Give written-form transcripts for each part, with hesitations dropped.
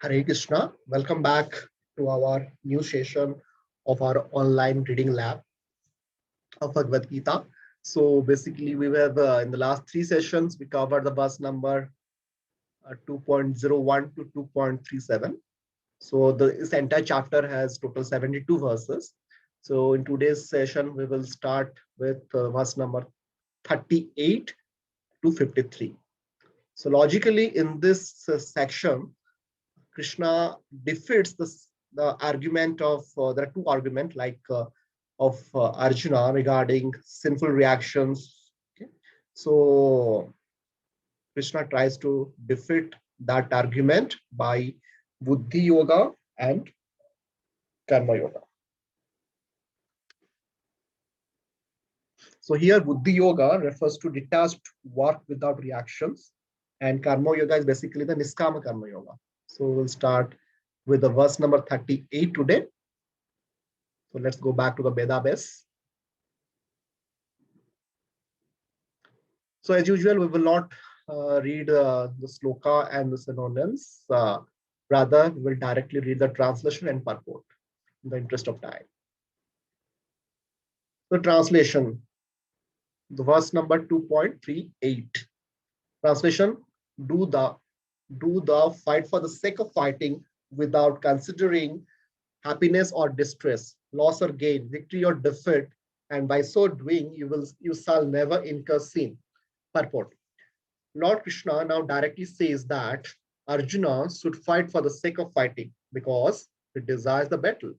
Hare Krishna. Welcome back to our new session of our online reading lab of Bhagavad Gita. So basically, we have in the last three sessions, we covered the verse number 2.01 to 2.37. So this entire chapter has total 72 verses. So in today's session, we will start with verse number 38 to 53. So logically, in this section, Krishna defeats the argument of there are two arguments of Arjuna regarding sinful reactions. Okay? So Krishna tries to defeat that argument by Buddhi Yoga and Karma Yoga. So here Buddhi Yoga refers to detached work without reactions, and Karma Yoga is basically the Niskama Karma Yoga. So we'll start with the verse number 38 today. So let's go back to the Veda base. So as usual, we will not read the sloka and the synonyms. Rather, we will directly read the translation and purport in the interest of time. The translation, the verse number 2.38. Translation, do thou fight for the sake of fighting without considering happiness or distress, loss or gain, victory or defeat, and by so doing, you shall never incur sin. Purport. Lord Krishna now directly says that Arjuna should fight for the sake of fighting because he desires the battle.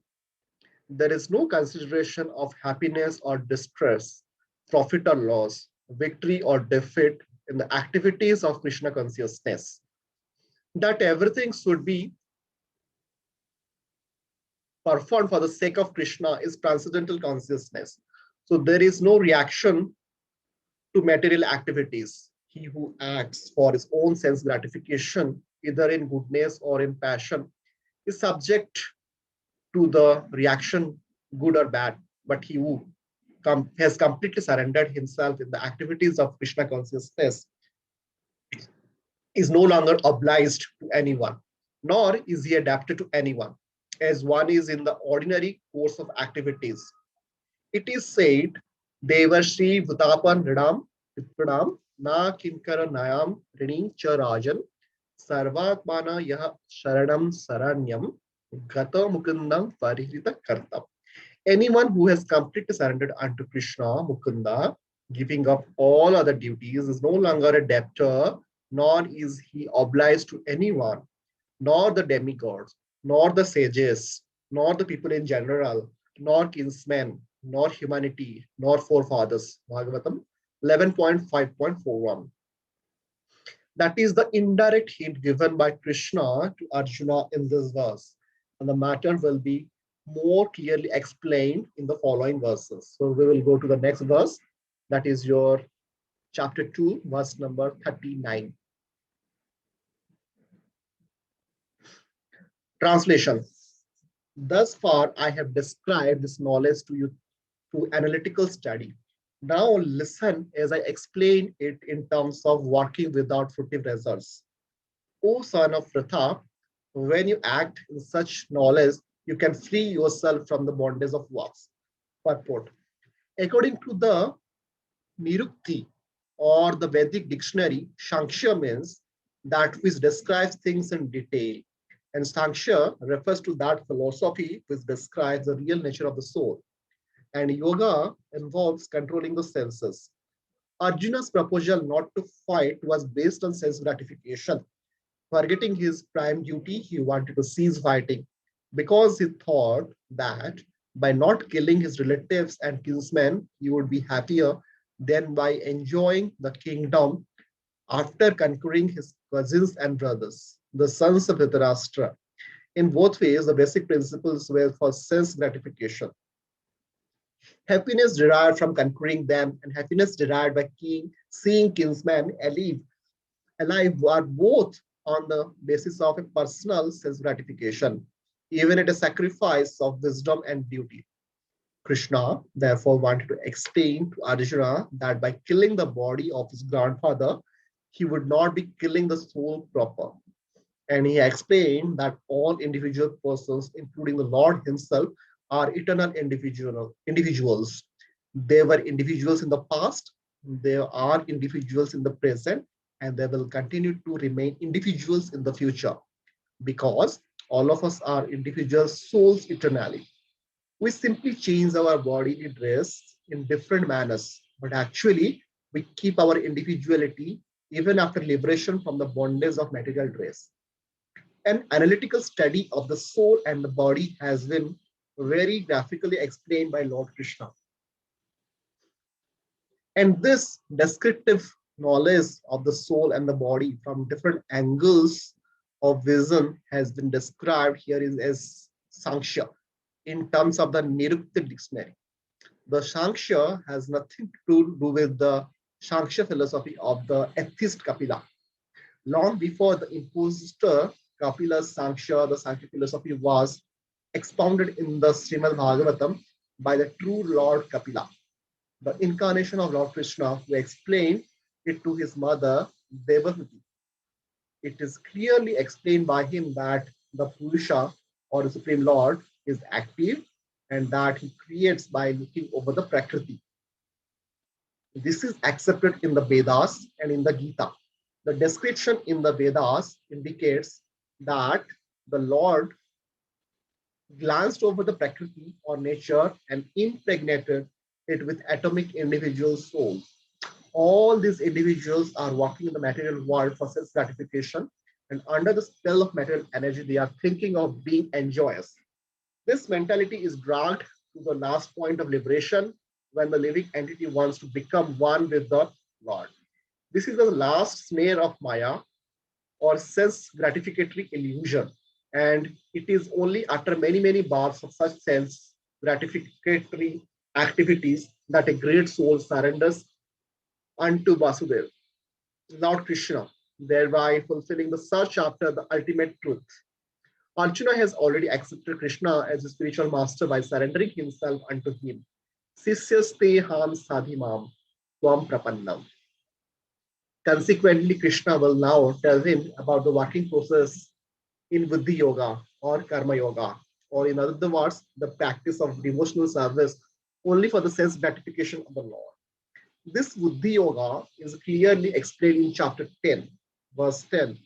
There is no consideration of happiness or distress, profit or loss, victory or defeat in the activities of Krishna consciousness. That everything should be performed for the sake of Krishna is transcendental consciousness. So there is no reaction to material activities. He who acts for his own sense gratification, either in goodness or in passion, is subject to the reaction, good or bad. But he who has completely surrendered himself in the activities of Krishna consciousness is no longer obliged to anyone, nor is he adapted to anyone, as one is in the ordinary course of activities. It is said, Devarshi Vutapan Ridam Pitradam Na Kinkara Nayam Rini Cha Rajan Sarvatmana Yah Sharanam Saranyam Gata Mukundam Parihita Kartam. Anyone who has completely surrendered unto Krishna, Mukunda, giving up all other duties, is no longer a debtor, nor is he obliged to anyone, nor the demigods, nor the sages, nor the people in general, nor kinsmen, nor humanity, nor forefathers. Bhagavatam 11.5.41. That is the indirect hint given by Krishna to Arjuna in this verse. And the matter will be more clearly explained in the following verses. So we will go to the next verse. That is your chapter 2, verse number 39. Translation. Thus far, I have described this knowledge to you through analytical study. Now listen as I explain it in terms of working without fruitive results. O son of Pratha, when you act in such knowledge, you can free yourself from the bondage of works. Purport. According to the Nirukti or the Vedic dictionary, Sankhya means that which describes things in detail. And Sankhya refers to that philosophy which describes the real nature of the soul. And yoga involves controlling the senses. Arjuna's proposal not to fight was based on sense gratification. Forgetting his prime duty, he wanted to cease fighting because he thought that by not killing his relatives and kinsmen, he would be happier than by enjoying the kingdom after conquering his cousins and brothers, the sons of Dhritarashtra. In both ways, the basic principles were for sense gratification. Happiness derived from conquering them and happiness derived by seeing kinsmen alive are both on the basis of a personal sense gratification, even at a sacrifice of wisdom and duty. Krishna therefore wanted to explain to Arjuna that by killing the body of his grandfather, he would not be killing the soul proper. And he explained that all individual persons, including the Lord himself, are eternal individuals. They were individuals in the past, they are individuals in the present, and they will continue to remain individuals in the future because all of us are individual souls eternally. We simply change our bodily dress in different manners, but actually we keep our individuality even after liberation from the bondage of material dress. An analytical study of the soul and the body has been very graphically explained by Lord Krishna. And this descriptive knowledge of the soul and the body from different angles of vision has been described here as Sankhya in terms of the Nirukta dictionary. The Sankhya has nothing to do with the Sankhya philosophy of the atheist Kapila. Long before the impostor Kapila's Sankhya, the Sankhya philosophy was expounded in the Srimad Bhagavatam by the true Lord Kapila, the incarnation of Lord Krishna, who explained it to his mother Devahuti. It is clearly explained by him that the Purusha or the Supreme Lord is active and that he creates by looking over the Prakriti. This is accepted in the Vedas and in the Gita. The description in the Vedas indicates that the Lord glanced over the Prakriti or nature and impregnated it with atomic individual souls. All these individuals are walking in the material world for self gratification, and under the spell of material energy, they are thinking of being enjoyous. This mentality is dragged to the last point of liberation when the living entity wants to become one with the Lord. This is the last snare of Maya or sense gratificatory illusion. And it is only after many, many bars of such sense gratificatory activities that a great soul surrenders unto Vasudeva, Lord Krishna, thereby fulfilling the search after the ultimate truth. Arjuna has already accepted Krishna as a spiritual master by surrendering himself unto him. Sisyaste ham sadhimam tvam prapannam. Consequently, Krishna will now tell him about the working process in Buddhi Yoga or Karma Yoga, or in other words, the practice of devotional service only for the sense gratification of the Lord. This Buddhi Yoga is clearly explained in chapter 10, verse 10,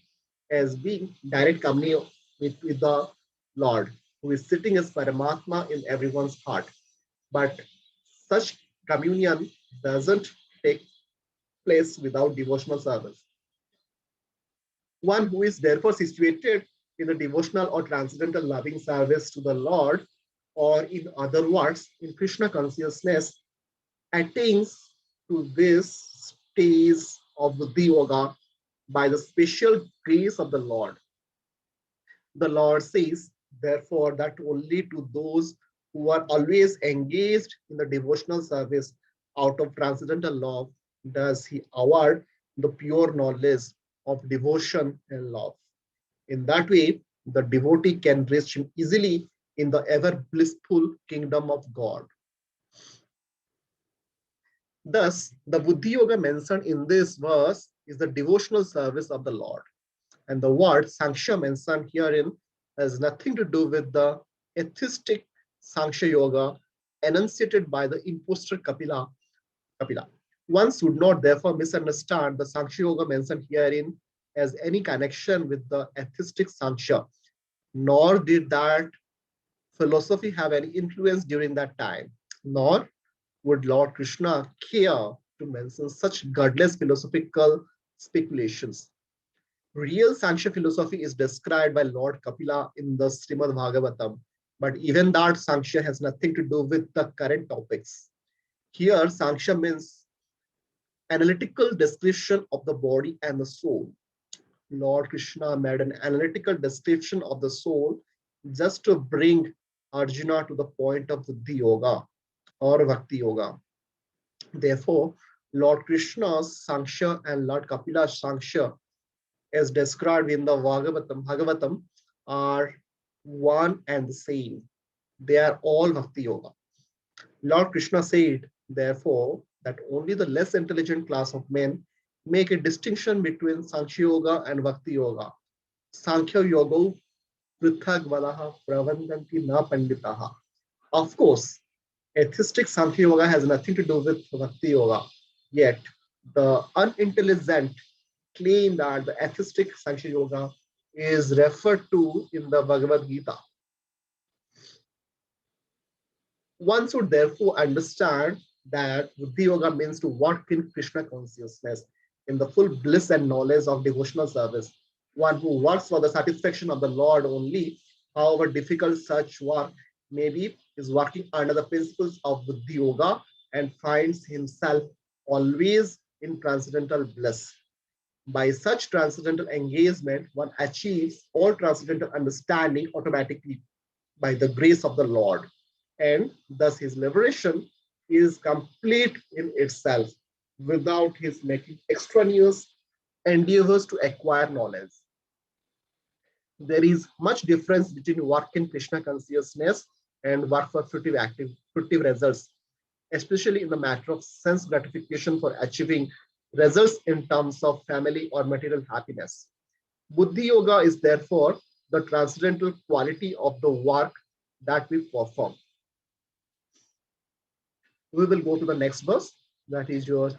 as being direct communion with the Lord, who is sitting as Paramatma in everyone's heart. But such communion doesn't take place without devotional service. One who is therefore situated in the devotional or transcendental loving service to the Lord, or in other words, in Krishna consciousness, attains to this stage of Buddhi Yoga by the special grace of the Lord. The Lord says, therefore, that only to those who are always engaged in the devotional service out of transcendental love does he award the pure knowledge of devotion and love. In that way, the devotee can reach him easily in the ever blissful kingdom of God. Thus, the Buddhi Yoga mentioned in this verse is the devotional service of the Lord. And the word Sankhya mentioned herein has nothing to do with the atheistic Sankhya Yoga enunciated by the impostor Kapila. One should not therefore misunderstand the Sankhya Yoga mentioned herein as any connection with the atheistic Sankhya, nor did that philosophy have any influence during that time, nor would Lord Krishna care to mention such godless philosophical speculations. Real Sankhya philosophy is described by Lord Kapila in the Srimad Bhagavatam, but even that Sankhya has nothing to do with the current topics. Here, Sankhya means analytical description of the body and the soul. Lord Krishna made an analytical description of the soul just to bring Arjuna to the point of Buddhi Yoga or Bhakti Yoga. Therefore, Lord Krishna's Sankhya and Lord Kapila's Sankhya, as described in the Bhagavatam, are one and the same. They are all Bhakti Yoga. Lord Krishna said, therefore, that only the less intelligent class of men make a distinction between Sankhya Yoga and Bhakti Yoga. Sankhya Yoga Prithag Valaha Pravandanti Na Panditaha. Of course, atheistic Sankhya Yoga has nothing to do with Bhakti Yoga. Yet, the unintelligent claim that the atheistic Sankhya Yoga is referred to in the Bhagavad Gita. One should therefore understand that Buddhi Yoga means to work in Krishna consciousness in the full bliss and knowledge of devotional service. One who works for the satisfaction of the Lord only, however difficult such work may be, is working under the principles of Buddhi Yoga and finds himself always in transcendental bliss. By such transcendental engagement, one achieves all transcendental understanding automatically by the grace of the Lord. And thus his liberation is complete in itself without his making extraneous endeavors to acquire knowledge. There is much difference between work in Krishna consciousness and work for fruitive results, especially in the matter of sense gratification for achieving results in terms of family or material happiness. Buddhi Yoga is therefore the transcendental quality of the work that we perform. We will go to the next verse, that is your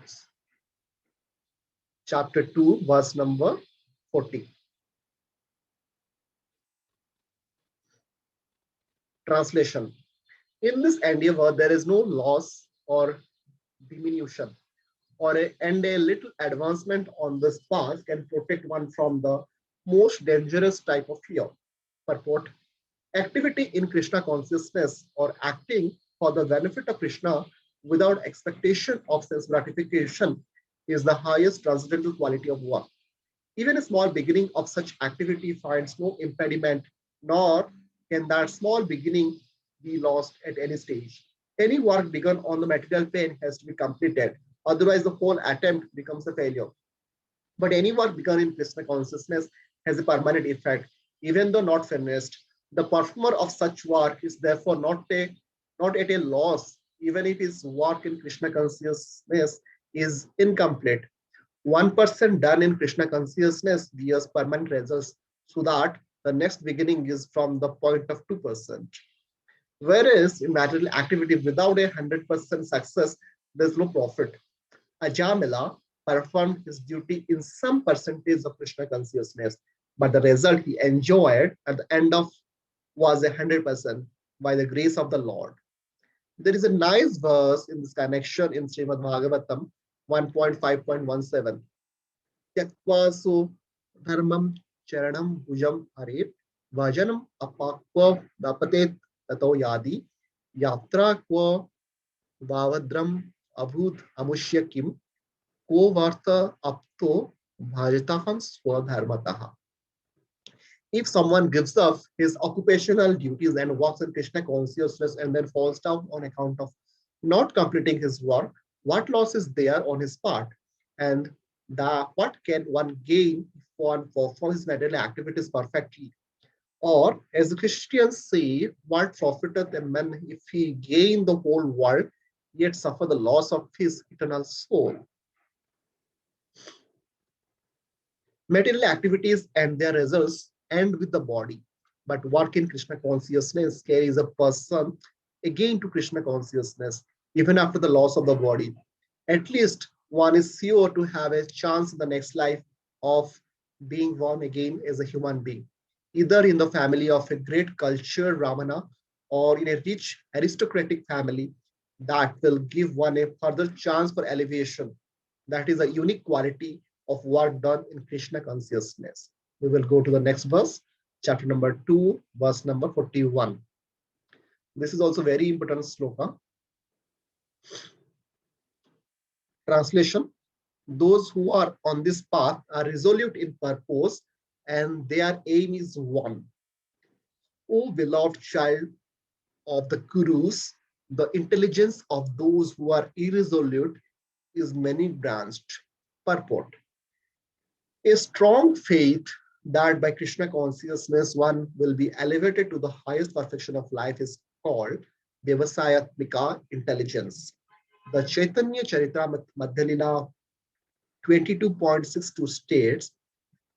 chapter 2, verse number 40. Translation. In this endeavor, there is no loss or diminution, and a little advancement on this path can protect one from the most dangerous type of fear. Purport. Activity in Krishna consciousness or acting for the benefit of Krishna without expectation of sense gratification is the highest transcendental quality of work. Even a small beginning of such activity finds no impediment, nor can that small beginning be lost at any stage. Any work begun on the material plane has to be completed, otherwise, the whole attempt becomes a failure. But any work begun in Krishna consciousness has a permanent effect, even though not finished. The performer of such work is therefore not at a loss, even if his work in Krishna consciousness is incomplete. 1% done in Krishna consciousness gives permanent results, so that the next beginning is from the point of 2%. Whereas in material activity without 100% success, there's no profit. Ajamila performed his duty in some percentage of Krishna consciousness, but the result he enjoyed at the end of was 100% by the grace of the Lord. There is a nice verse in this connection in Srimad Bhagavatam 1.5.17. Tyakva so dharmam charanam bhujam haret vajanam apakva dapatet tato yadi yatra kva vavadram abhut amushya kim ko varta apto bhajataham swadharmataha. If someone gives up his occupational duties and works in Krishna consciousness and then falls down on account of not completing his work, what loss is there on his part? And what can one gain if one performs his material activities perfectly? Or, as the Christians say, what profiteth a man if he gain the whole world, yet suffer the loss of his eternal soul? Material activities and their results end with the body, but work in Krishna consciousness carries a person again to Krishna consciousness, even after the loss of the body. At least one is sure to have a chance in the next life of being born again as a human being, either in the family of a great cultured Ramana or in a rich aristocratic family. That will give one a further chance for elevation. That is a unique quality of work done in Krishna consciousness. We will go to the next verse, chapter number 2, verse number 41. This is also very important sloka. Translation. Those who are on this path are resolute in purpose and their aim is one. O beloved child of the Kurus, the intelligence of those who are irresolute is many branched. Purport. A strong faith that by Krishna consciousness one will be elevated to the highest perfection of life is called Devasayatmika intelligence. The Chaitanya Charita Madhyalila 22.62 states,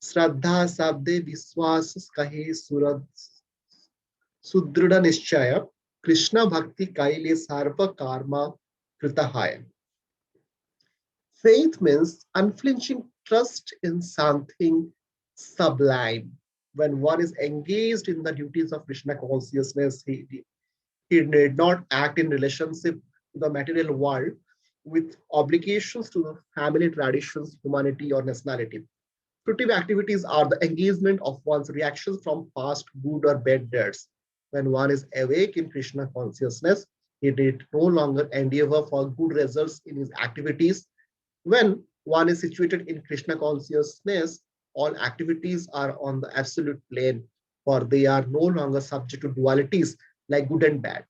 Shraddha Sabde Viswas Kahe Surad Sudrida Nishchaya Krishna Bhakti Kaile Sarva Karma Kritahaya. Faith means unflinching trust in something sublime. When one is engaged in the duties of Krishna consciousness, he need not act in relationship to the material world with obligations to the family traditions, humanity, or nationality. Fruitive activities are the engagement of one's reactions from past good or bad deeds. When one is awake in Krishna consciousness, he need no longer endeavor for good results in his activities. When one is situated in Krishna consciousness, all activities are on the absolute plane, for they are no longer subject to dualities like good and bad.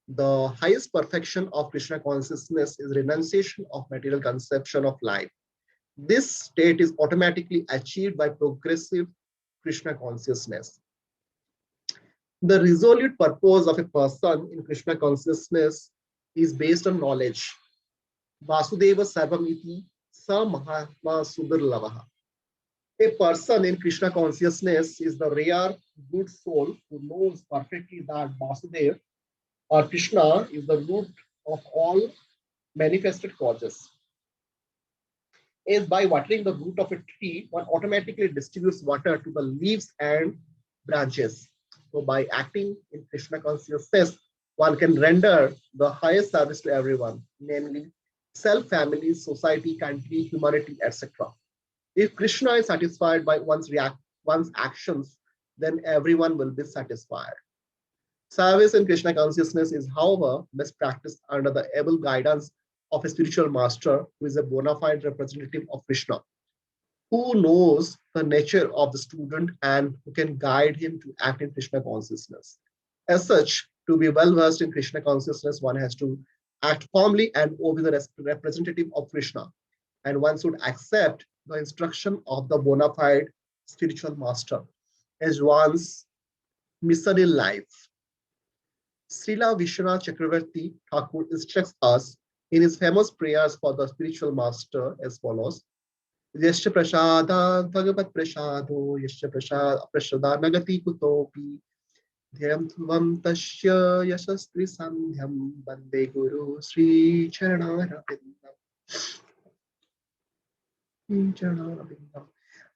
The highest perfection of Krishna consciousness is renunciation of material conception of life. This state is automatically achieved by progressive Krishna consciousness. The resolute purpose of a person in Krishna consciousness is based on knowledge. Vasudeva Sarvamiti Sa Mahatma Sudarlavaha. A person in Krishna consciousness is the rare good soul who knows perfectly that Vasudeva or Krishna is the root of all manifested causes. Is by watering the root of a tree, one automatically distributes water to the leaves and branches. So by acting in Krishna consciousness, one can render the highest service to everyone, namely self, family, society, country, humanity, etc. If Krishna is satisfied by one's actions, then everyone will be satisfied. Service in Krishna consciousness is, however, best practiced under the able guidance of a spiritual master who is a bona fide representative of Krishna, who knows the nature of the student and who can guide him to act in Krishna consciousness. As such, to be well versed in Krishna consciousness, one has to act firmly and obey the representative of Krishna, and one should accept the instruction of the bona fide spiritual master as one's mission in life. Srila Vishwanath Chakravarti Thakur instructs us in his famous prayers for the spiritual master as follows. Yasya prasada bhagavat prasado yasya prasada nagati kutopi dhyam tvam tasya yasastri sandhyam bande guru sri charanarabindam.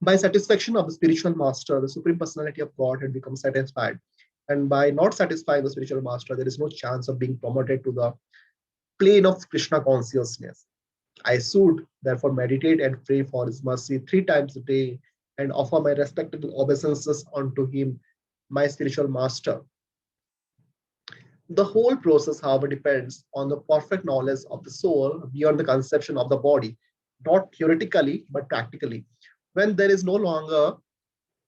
By satisfaction of the spiritual master, the supreme personality of God had become satisfied. And by not satisfying the spiritual master, there is no chance of being promoted to the plane of Krishna consciousness. I should therefore meditate and pray for his mercy 3 times a day and offer my respectable obeisances unto him, my spiritual master. The whole process, however, depends on the perfect knowledge of the soul beyond the conception of the body, not theoretically, but practically. When there is no longer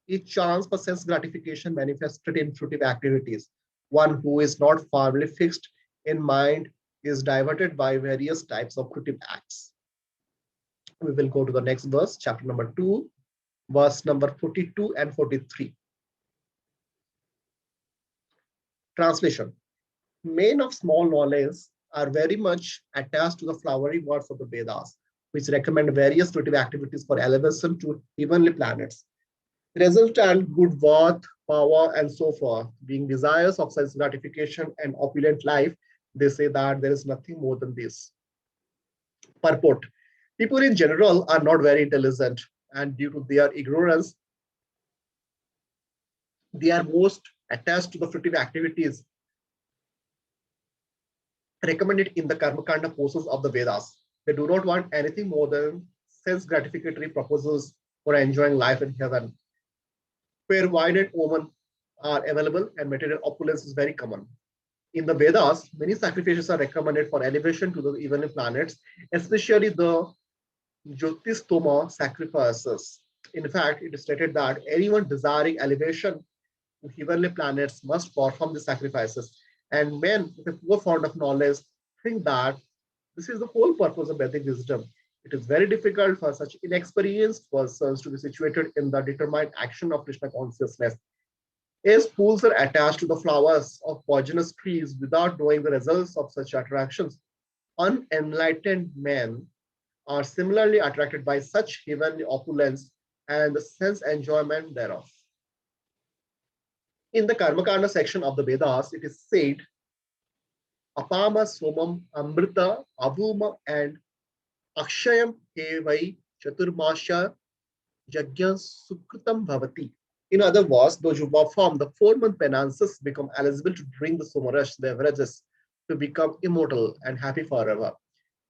a chance for sense gratification manifested in fruitive activities, one who is not firmly fixed in mind is diverted by various types of fruitive acts. We will go to the next verse, chapter number 2, verse number 42 and 43. Translation. Men of small knowledge are very much attached to the flowery words of the Vedas, which recommend various fruitive activities for elevation to heavenly planets. Resultant good worth, power, and so forth, being desires of sense gratification and opulent life, they say that there is nothing more than this. Purport. People in general are not very intelligent, and due to their ignorance, they are most attached to the fruitive activities recommended in the Karmakanda portions of the Vedas. They do not want anything more than sense gratificatory proposals for enjoying life in heaven, where wine and women are available and material opulence is very common. In the Vedas, many sacrifices are recommended for elevation to the heavenly planets, especially the Jyotistoma sacrifices. In fact, it is stated that anyone desiring elevation to heavenly planets must perform the sacrifices. And men with a poor fond of knowledge think that this is the whole purpose of Vedic wisdom. It is very difficult for such inexperienced persons to be situated in the determined action of Krishna consciousness. As fools are attached to the flowers of poisonous trees without knowing the results of such attractions, unenlightened men are similarly attracted by such heavenly opulence and the sense enjoyment thereof. In the Karmakanda section of the Vedas, it is said, Apama Somam Amrita Avuma and Akshayam Evai Chaturmasha Yajna Sukritam Bhavati. In other words, those who perform the 4-month penances become eligible to drink the Somarash beverages to become immortal and happy forever.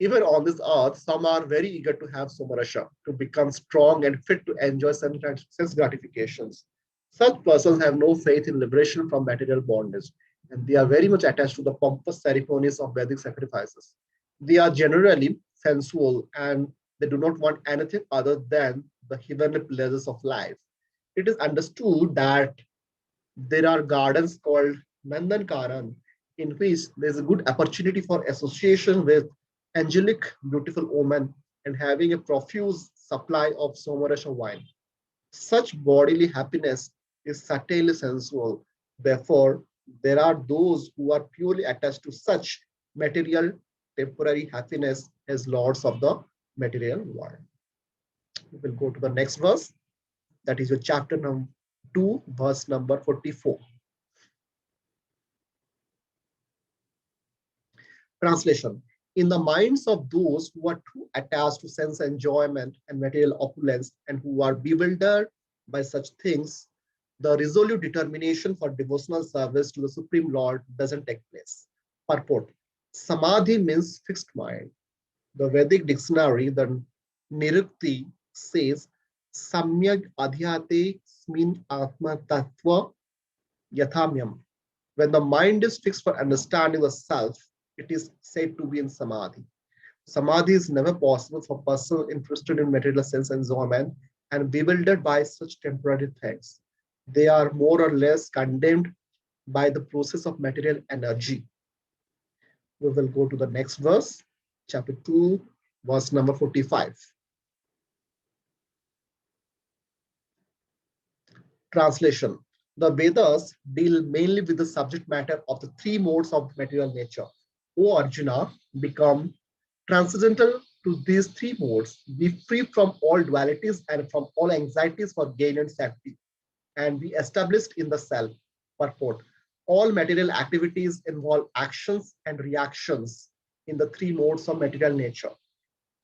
Even on this earth, some are very eager to have Somarasha, to become strong and fit to enjoy sense gratifications. Such persons have no faith in liberation from material bondage, and they are very much attached to the pompous ceremonies of Vedic sacrifices. They are generally sensual and they do not want anything other than the heavenly pleasures of life. It is understood that there are gardens called Nandankaran in which there is a good opportunity for association with angelic, beautiful women and having a profuse supply of Somarasha wine. Such bodily happiness is certainly sensual. Therefore, there are those who are purely attached to such material, temporary happiness as lords of the material world. We will go to the next verse. That is your chapter number 2, verse number 44. Translation. In the minds of those who are too attached to sense enjoyment and material opulence and who are bewildered by such things, the resolute determination for devotional service to the Supreme Lord doesn't take place. Purport. Samadhi means fixed mind. The Vedic dictionary, the Nirukti, says Samyag Adhyate Smin Atma Tattva Yathamyam. When the mind is fixed for understanding the self, it is said to be in Samadhi. Samadhi is never possible for a person interested in material sense enjoyment and bewildered by such temporary things. They are more or less condemned by the process of material energy. We will go to the next verse, chapter 2, verse number 45. Translation. The Vedas deal mainly with the subject matter of the 3 modes of material nature. O Arjuna, become transcendental to these 3 modes, be free from all dualities and from all anxieties for gain and safety, and be established in the self. Purport. All material activities involve actions and reactions in the 3 modes of material nature.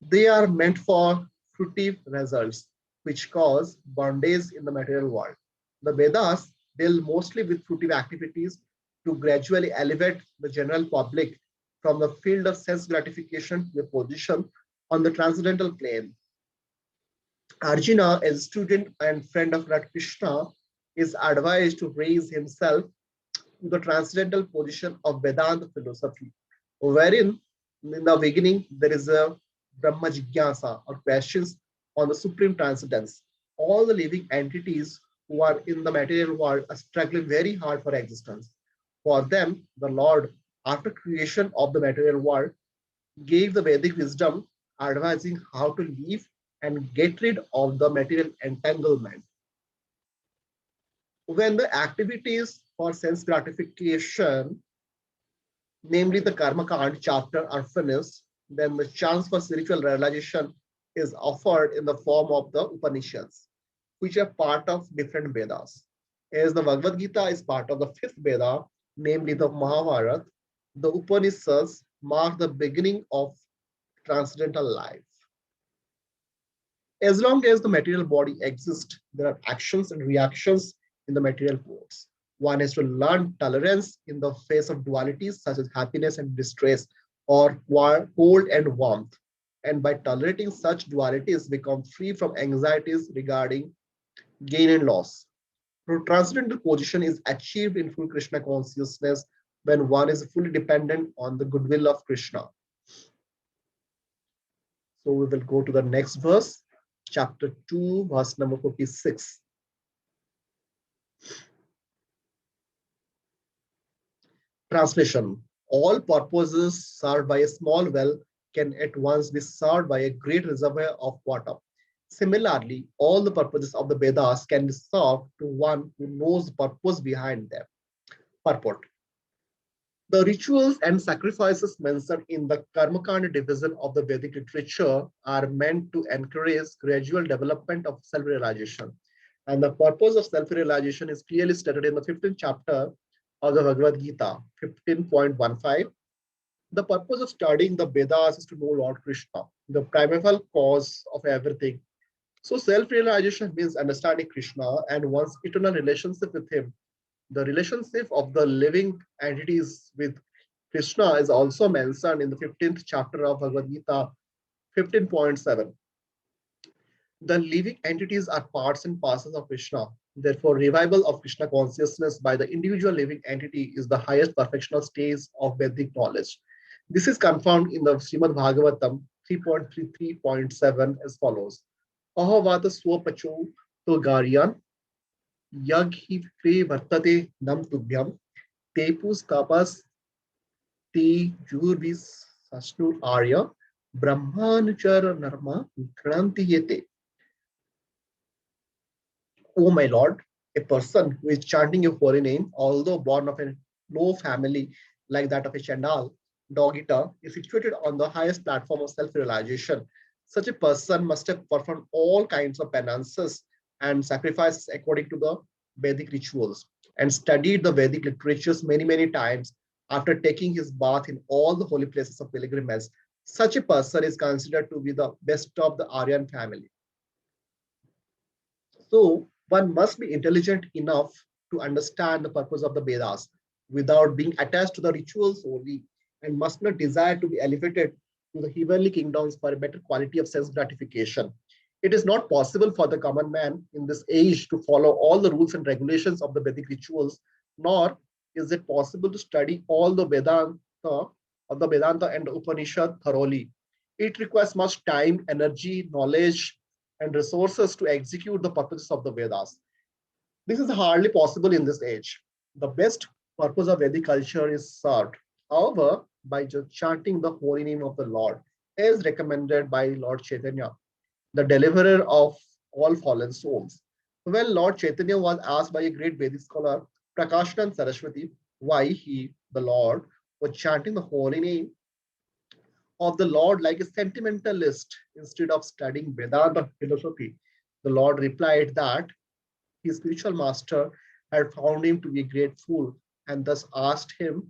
They are meant for fruitive results, which cause bondage in the material world. The Vedas deal mostly with fruitive activities to gradually elevate the general public from the field of sense gratification to a position on the transcendental plane. Arjuna, as a student and friend of Lord Krishna, is advised to raise himself to the transcendental position of Vedanta philosophy, wherein in the beginning there is a Brahma Jigyasa or questions on the supreme transcendence. All the living entities who are in the material world are struggling very hard for existence. For them, the Lord, after creation of the material world, gave the Vedic wisdom advising how to live and get rid of the material entanglement. When the activities for sense gratification, namely the Karma Kand chapter, are finished, then the chance for spiritual realization is offered in the form of the Upanishads, which are part of different Vedas. As the Bhagavad Gita is part of the 5th Veda, namely the Mahabharata, the Upanishads mark the beginning of transcendental life. As long as the material body exists, there are actions and reactions in the material modes. One has to learn tolerance in the face of dualities such as happiness and distress, or cold and warmth. And by tolerating such dualities, become free from anxieties regarding gain and loss. Transcendental position is achieved in full Krishna consciousness when one is fully dependent on the goodwill of Krishna. So we will go to the next verse, chapter 2, verse number 46. Translation. All purposes served by a small well can at once be served by a great reservoir of water. Similarly, all the purposes of the Vedas can be served to one who knows the purpose behind them. Purport. The rituals and sacrifices mentioned in the Karmakanda division of the Vedic literature are meant to encourage gradual development of self-realization. And the purpose of self-realization is clearly stated in the 15th chapter of the Bhagavad Gita, 15.15. The purpose of studying the Vedas is to know Lord Krishna, the primeval cause of everything. So self-realization means understanding Krishna and one's eternal relationship with him. The relationship of the living entities with Krishna is also mentioned in the 15th chapter of Bhagavad Gita, 15.7. The living entities are parts and parcels of Krishna. Therefore, revival of Krishna consciousness by the individual living entity is the highest perfectional stage of Vedic knowledge. This is confirmed in the Srimad Bhagavatam 3.33.7 as follows. Ahavata swapacho to garyan yag hi kre vartate nam tubhyam tepus kapas te jurvis sasnu arya brahmanuchara narma kranti yete. O my Lord, a person who is chanting your holy name, although born of a low family like that of a Chandal, dog eater, is situated on the highest platform of self-realization. Such a person must have performed all kinds of penances and sacrifices according to the Vedic rituals and studied the Vedic literatures many, many times after taking his bath in all the holy places of pilgrimage. Such a person is considered to be the best of the Aryan family. So one must be intelligent enough to understand the purpose of the Vedas without being attached to the rituals only, and must not desire to be elevated to the heavenly kingdoms for a better quality of sense gratification. It is not possible for the common man in this age to follow all the rules and regulations of the Vedic rituals, nor is it possible to study all the Vedanta and Upanishad thoroughly. It requires much time, energy, knowledge, and resources to execute the purposes of the Vedas. This is hardly possible in this age. The best purpose of Vedic culture is served, however, by just chanting the holy name of the Lord, as recommended by Lord Chaitanya, the deliverer of all fallen souls. When Lord Chaitanya was asked by a great Vedic scholar, Prakashanand Saraswati, why he, the Lord, was chanting the holy name of the Lord like a sentimentalist instead of studying Vedanta philosophy, the Lord replied that his spiritual master had found him to be a great fool and thus asked him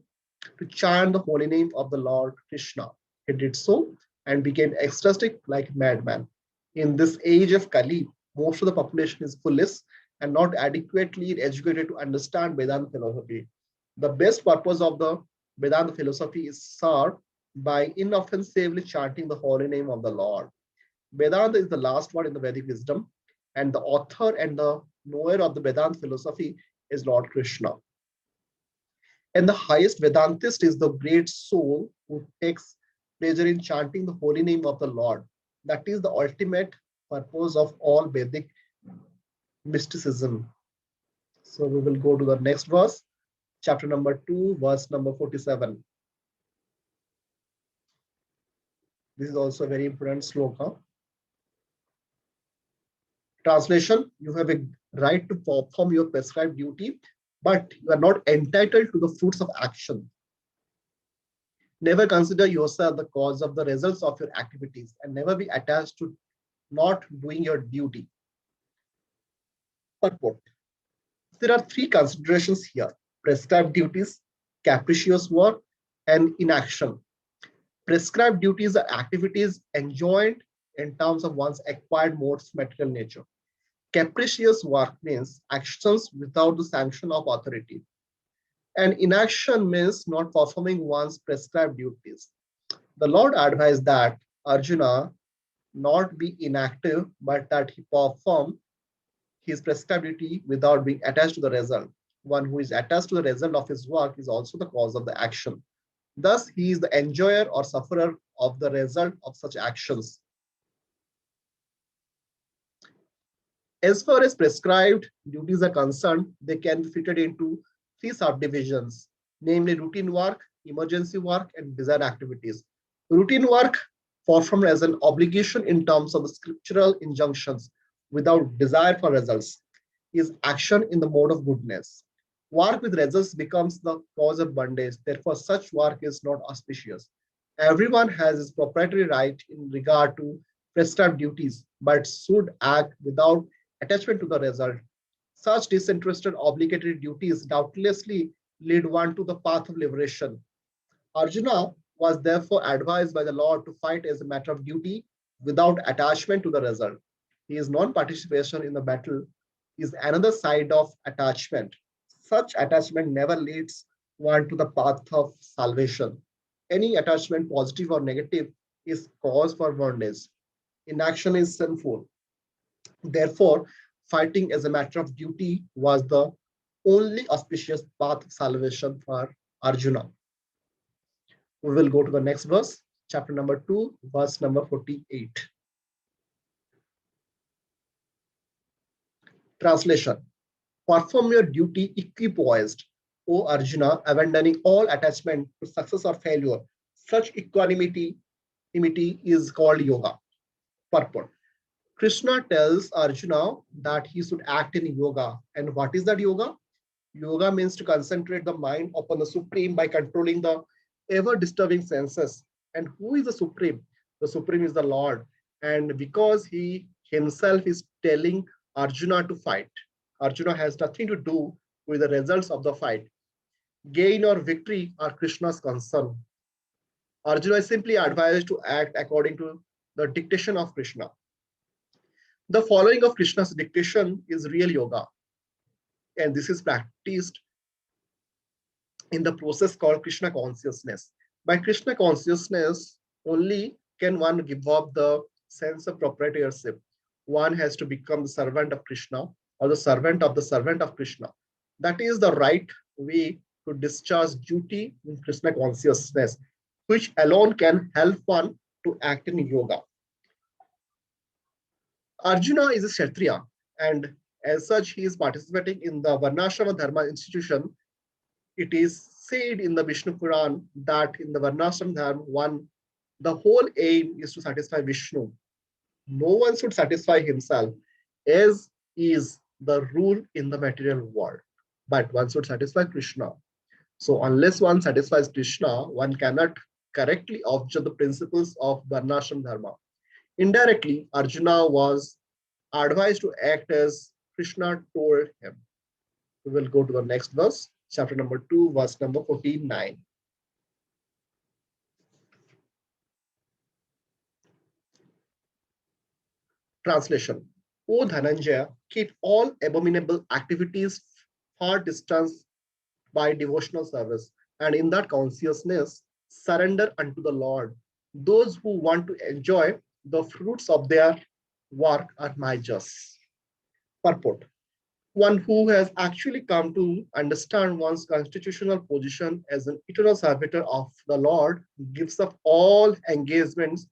to chant the holy name of the Lord Krishna. He did so and became ecstatic like a madman. In this age of Kali, most of the population is foolish and not adequately educated to understand Vedanta philosophy. The best purpose of the Vedanta philosophy is served by inoffensively chanting the holy name of the Lord. Vedanta is the last word in the Vedic wisdom, and the author and the knower of the Vedanta philosophy is Lord Krishna. And the highest Vedantist is the great soul who takes pleasure in chanting the holy name of the Lord. That is the ultimate purpose of all Vedic mysticism. So we will go to the next verse, chapter number 2, verse number 47. This is also a very important sloka. Translation, you have a right to perform your prescribed duty, but you are not entitled to the fruits of action. Never consider yourself the cause of the results of your activities and never be attached to not doing your duty. Purport. There are three considerations here: prescribed duties, capricious work, and inaction. Prescribed duties are activities enjoined in terms of one's acquired modes of material nature. Capricious work means actions without the sanction of authority. And inaction means not performing one's prescribed duties. The Lord advised that Arjuna not be inactive, but that he perform his prescribed duty without being attached to the result. One who is attached to the result of his work is also the cause of the action. Thus, he is the enjoyer or sufferer of the result of such actions. As far as prescribed duties are concerned, they can be fitted into three subdivisions, namely routine work, emergency work, and desired activities. Routine work, performed as an obligation in terms of the scriptural injunctions without desire for results, is action in the mode of goodness. Work with results becomes the cause of bondage. Therefore, such work is not auspicious. Everyone has his proprietary right in regard to prescribed duties, but should act without attachment to the result. Such disinterested obligatory duties doubtlessly lead one to the path of liberation. Arjuna was therefore advised by the Lord to fight as a matter of duty without attachment to the result. His non-participation in the battle is another side of attachment. Such attachment never leads one to the path of salvation. Any attachment, positive or negative, is cause for bondage. Inaction is sinful. Therefore, fighting as a matter of duty was the only auspicious path of salvation for Arjuna. We will go to the next verse, chapter number 2, verse number 48. Translation. Perform your duty equipoised, O Arjuna, abandoning all attachment to success or failure. Such equanimity is called yoga. Purport. Krishna tells Arjuna that he should act in yoga. And what is that yoga? Yoga means to concentrate the mind upon the Supreme by controlling the ever disturbing senses. And who is the Supreme? The Supreme is the Lord. And because he himself is telling Arjuna to fight, Arjuna has nothing to do with the results of the fight. Gain or victory are Krishna's concern. Arjuna is simply advised to act according to the dictation of Krishna. The following of Krishna's dictation is real yoga, and this is practiced in the process called Krishna Consciousness. By Krishna Consciousness, only can one give up the sense of proprietorship. One has to become the servant of Krishna or the servant of Krishna. That is the right way to discharge duty in Krishna Consciousness, which alone can help one to act in yoga. Arjuna is a Kshatriya, and as such, he is participating in the Varnashrama Dharma institution. It is said in the Vishnu Puran that in the Varnashram Dharma, the whole aim is to satisfy Vishnu. No one should satisfy himself, as is the rule in the material world. But one should satisfy Krishna. So unless one satisfies Krishna, one cannot correctly observe the principles of Varnashram Dharma. Indirectly, Arjuna was advised to act as Krishna told him. We will go to the next verse, chapter number 2, verse number 49. Translation. O Dhananjaya, keep all abominable activities far distance by devotional service, and in that consciousness, surrender unto the Lord. Those who want to enjoy the fruits of their work are majas. Purport. One who has actually come to understand one's constitutional position as an eternal servitor of the Lord gives up all engagements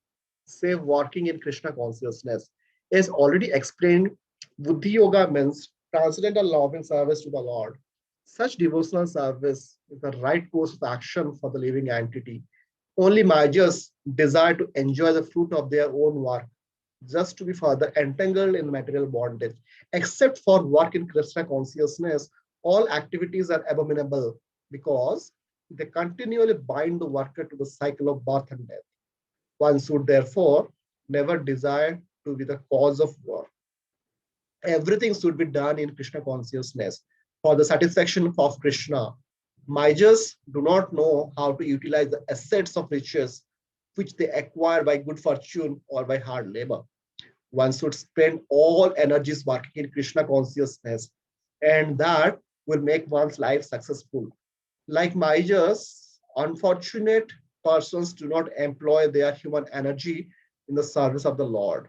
save working in Krishna consciousness. As already explained, Buddhi Yoga means transcendental loving service to the Lord. Such devotional service is the right course of action for the living entity. Only Majas desire to enjoy the fruit of their own work, just to be further entangled in material bondage. Except for work in Krishna consciousness, all activities are abominable because they continually bind the worker to the cycle of birth and death. One should therefore never desire to be the cause of work. Everything should be done in Krishna consciousness for the satisfaction of Krishna. Majas do not know how to utilize the assets of riches which they acquire by good fortune or by hard labor. One should spend all energies working in Krishna consciousness, and that will make one's life successful. Like Majas, unfortunate persons do not employ their human energy in the service of the Lord.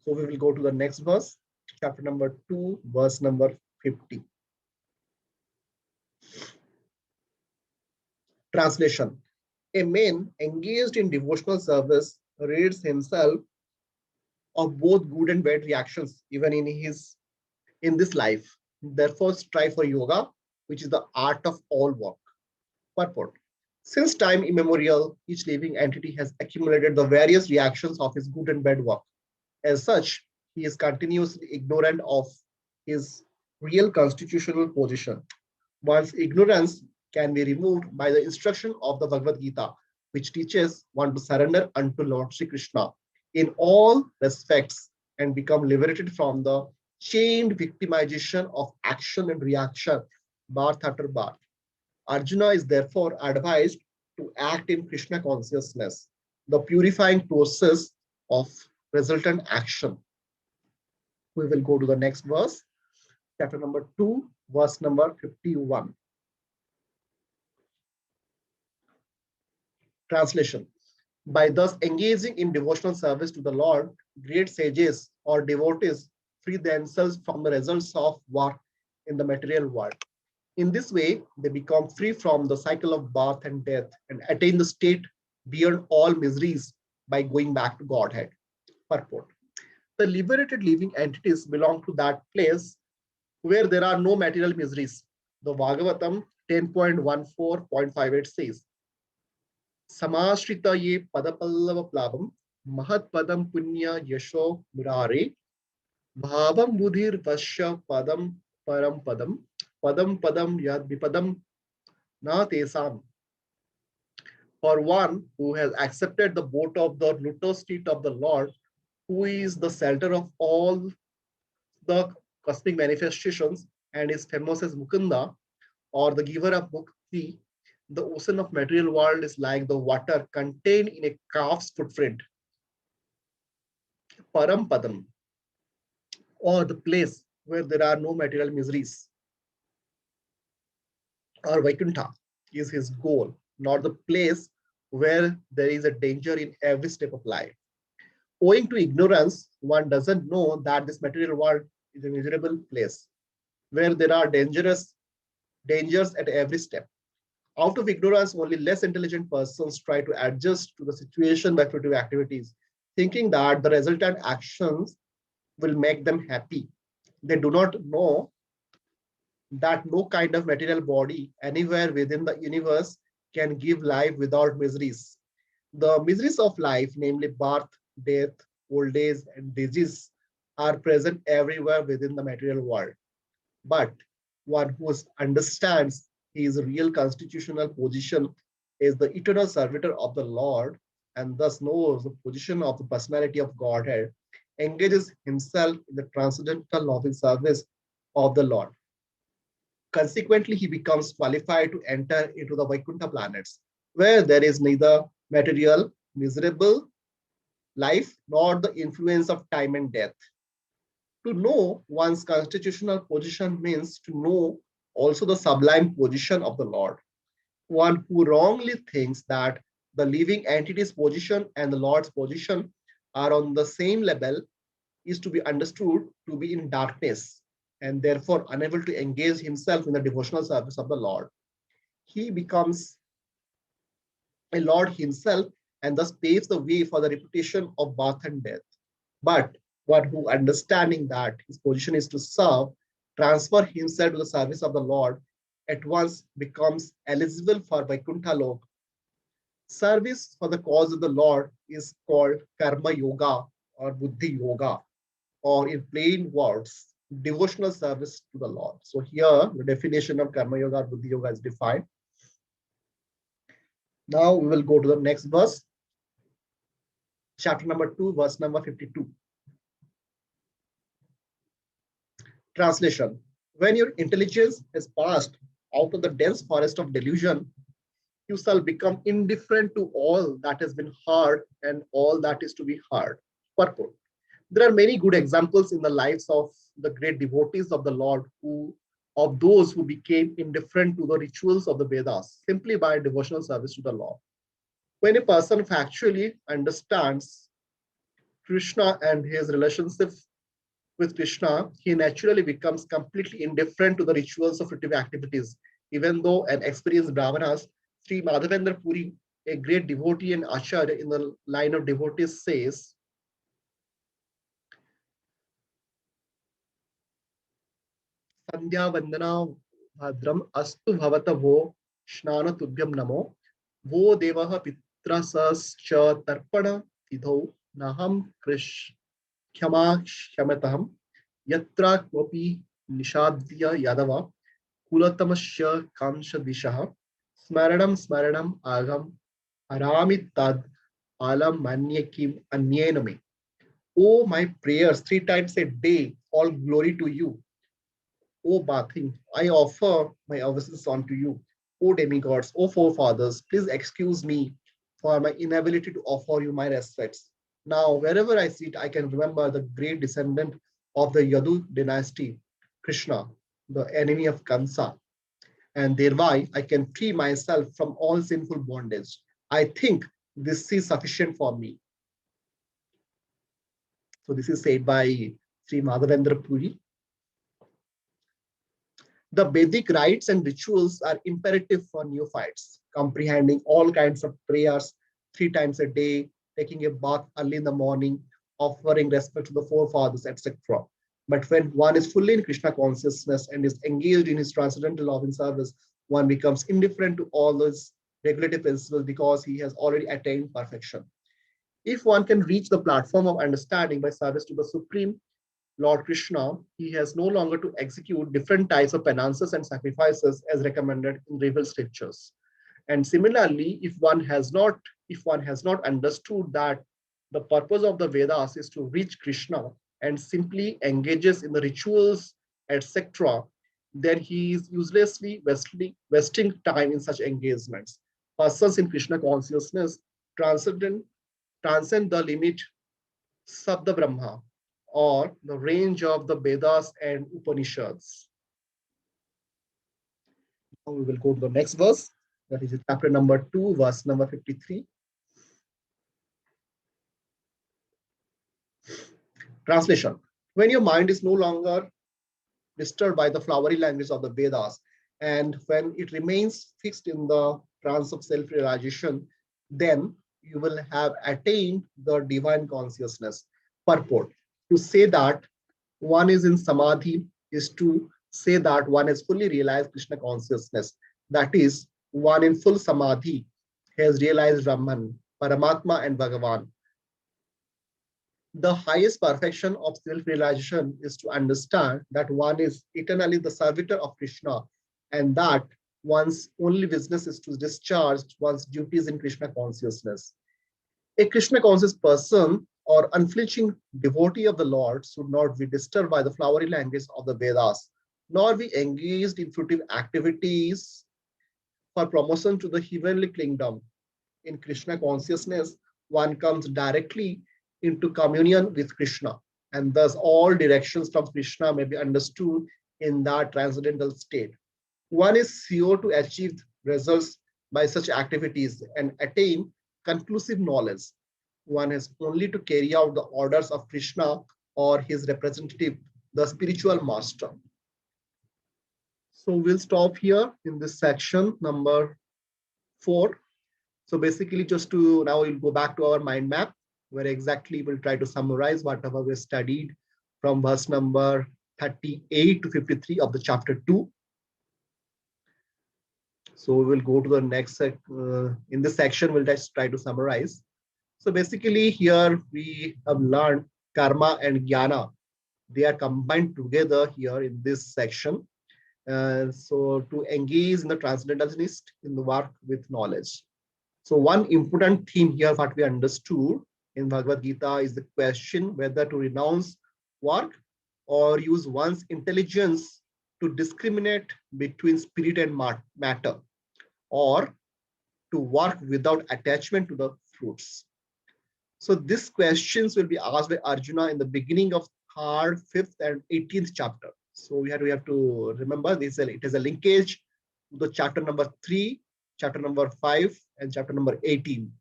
So we will go to the next verse, chapter number 2, verse number 50. Translation. A man engaged in devotional service rids himself of both good and bad reactions, even in this life. Therefore, strive for yoga, which is the art of all work. Purport. Since time immemorial, each living entity has accumulated the various reactions of his good and bad work. As such, he is continuously ignorant of his real constitutional position. One's ignorance can be removed by the instruction of the Bhagavad Gita, which teaches one to surrender unto Lord Sri Krishna in all respects and become liberated from the chained victimization of action and reaction, birth after birth. Arjuna is therefore advised to act in Krishna consciousness, the purifying process of resultant action. We will go to the next verse, chapter number 2, verse number 51. Translation. By thus engaging in devotional service to the Lord, great sages or devotees free themselves from the results of work in the material world. In this way, they become free from the cycle of birth and death and attain the state beyond all miseries by going back to Godhead. Purport. The liberated living entities belong to that place where there are no material miseries. The Bhagavatam 10.14.58 says, Samashrita ye padapallava plabam mahat padam punya yasho murare bhavam budhir vasya padam param padam padam padam yad vipadam na tesam. For one who has accepted the boat of the lotus feet of the Lord, who is the shelter of all the cosmic manifestations and is famous as Mukunda, or the giver of Mukti, the ocean of material world is like the water contained in a calf's footprint. Parampadam, or the place where there are no material miseries, or Vaikuntha, is his goal, not the place where there is a danger in every step of life. Owing to ignorance, one doesn't know that this material world is a miserable place where there are dangers at every step. Out of ignorance, only less intelligent persons try to adjust to the situation by fruitive activities, thinking that the resultant actions will make them happy. They do not know that no kind of material body anywhere within the universe can give life without miseries. The miseries of life, namely birth, death, old age, and disease, are present everywhere within the material world. But one who understands his real constitutional position is the eternal servitor of the Lord and thus knows the position of the personality of Godhead, engages himself in the transcendental loving service of the Lord. Consequently, he becomes qualified to enter into the Vaikuntha planets, where there is neither material, miserable life nor the influence of time and death. To know one's constitutional position means to know also the sublime position of the Lord. One who wrongly thinks that the living entity's position and the Lord's position are on the same level is to be understood to be in darkness and therefore unable to engage himself in the devotional service of the Lord. He becomes a Lord himself and thus paves the way for the repetition of birth and death. But one who, understanding that his position is to serve, transfer himself to the service of the Lord, at once becomes eligible for Vaikuntha Lok. Service for the cause of the Lord is called Karma Yoga or Buddhi Yoga, or in plain words, devotional service to the Lord. So here the definition of Karma Yoga or Buddhi Yoga is defined. Now we will go to the next verse, chapter number 2, verse number 52. Translation. When your intelligence has passed out of the dense forest of delusion, you shall become indifferent to all that has been heard and all that is to be heard. Purport. There are many good examples in the lives of the great devotees of the Lord of those who became indifferent to the rituals of the Vedas simply by devotional service to the Lord. When a person factually understands Krishna and his relationship with Krishna, he naturally becomes completely indifferent to the rituals of fruitive activities, even though an experienced Brahmanas, Sri Madhavendra Puri, a great devotee and acharya in the line of devotees, says, Sandhya Vandana Bhadram Astu Bhavata Vo Shnana Tubhyam Namo Vo Devaha Pitrasas Cha Tarpana Tidho Naham Krish Khyama Shyamataham Yatra Kvapi Nishadya Yadava Kulatamasya Kamsha Dishaha Smaranam Smaranam Agam Arami Tad Alam Manyakim Anyename. Oh, my prayers 3 times a day, all glory to you. O Bathing, I offer my obeisance unto you. O demigods, O forefathers, please excuse me for my inability to offer you my respects. Now, wherever I sit, I can remember the great descendant of the Yadu dynasty, Krishna, the enemy of Kansa, and thereby I can free myself from all sinful bondage. I think this is sufficient for me. So this is said by Sri Madhavendra Puri. The Vedic rites and rituals are imperative for neophytes, comprehending all kinds of prayers 3 times a day, taking a bath early in the morning, offering respect to the forefathers, etc. But when one is fully in Krishna consciousness and is engaged in his transcendental loving service, one becomes indifferent to all those regulative principles because he has already attained perfection. If one can reach the platform of understanding by service to the Supreme Lord Krishna, he has no longer to execute different types of penances and sacrifices as recommended in revealed scriptures. And similarly, if one has not understood that the purpose of the Vedas is to reach Krishna and simply engages in the rituals, etc., then he is uselessly wasting time in such engagements. Persons in Krishna consciousness transcend, transcend the limit Sabda Brahma, or the range of the Vedas and Upanishads. Now we will go to the next verse, that is chapter number 2, verse number 53. Translation. When your mind is no longer disturbed by the flowery language of the Vedas, and when it remains fixed in the trance of self-realization, then you will have attained the divine consciousness. Purport. To say that one is in samadhi is to say that one has fully realized Krishna consciousness. That is, one in full samadhi has realized Brahman, Paramatma, and Bhagavan. The highest perfection of self-realization is to understand that one is eternally the servitor of Krishna and that one's only business is to discharge one's duties in Krishna consciousness. A Krishna conscious person or unflinching devotee of the Lord should not be disturbed by the flowery language of the Vedas, nor be engaged in fruitive activities for promotion to the heavenly kingdom. In Krishna consciousness, one comes directly into communion with Krishna, and thus all directions from Krishna may be understood in that transcendental state. One is sure to achieve results by such activities and attain conclusive knowledge. One has only to carry out the orders of Krishna or his representative, the spiritual master. So we'll stop here in this section number 4. So basically, just to now we'll go back to our mind map, where exactly we'll try to summarize whatever we studied from verse number 38 to 53 of the chapter 2. So we will go to the next in this section, we'll just try to summarize. So basically here we have learned karma and jnana. They are combined together here in this section. So to engage in the transcendentalist in the work with knowledge. So one important theme here, what we understood in Bhagavad Gita is the question whether to renounce work or use one's intelligence to discriminate between spirit and matter, or to work without attachment to the fruits. So these questions will be asked by Arjuna in the beginning of 3rd, 5th, and 18th chapter. So we have to remember this. It is a linkage to the chapter number 3, chapter number 5, and chapter number 18.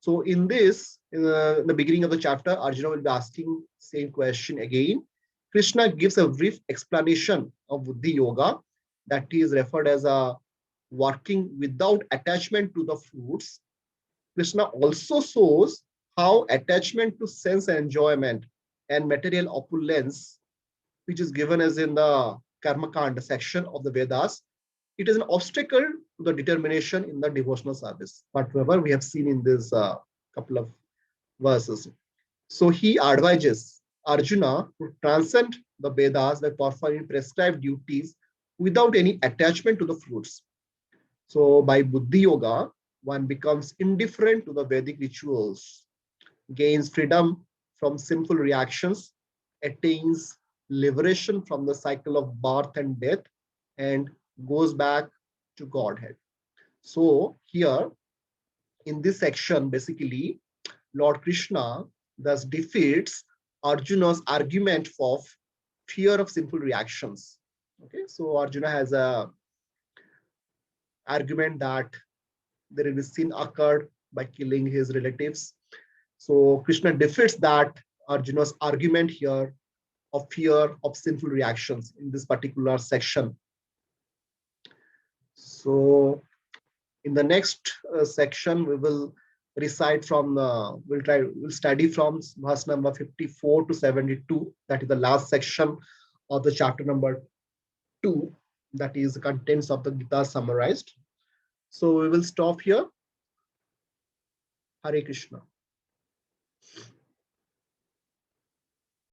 So in this, in the beginning of the chapter, Arjuna will be asking same question again. Krishna gives a brief explanation of Buddhi Yoga, that is referred as a working without attachment to the fruits. Krishna also shows how attachment to sense enjoyment and material opulence, which is given as in the Karma Kanda section of the Vedas, it is an obstacle to the determination in the devotional service. Whatever we have seen in this couple of verses. So he advises Arjuna to transcend the Vedas by performing prescribed duties without any attachment to the fruits. So by Buddhi Yoga, one becomes indifferent to the Vedic rituals, gains freedom from sinful reactions, attains liberation from the cycle of birth and death, and goes back to Godhead. So here in this section, basically, Lord Krishna thus defeats Arjuna's argument of fear of sinful reactions. Okay, so Arjuna has a argument that there is sin occurred by killing his relatives. So Krishna defeats that Arjuna's argument here of fear of sinful reactions in this particular section. So in the next section, we will recite from we'll study from verse number 54 to 72. That is the last section of the chapter number 2. That is the contents of the Gita summarized. So we will stop here. Hare Krishna.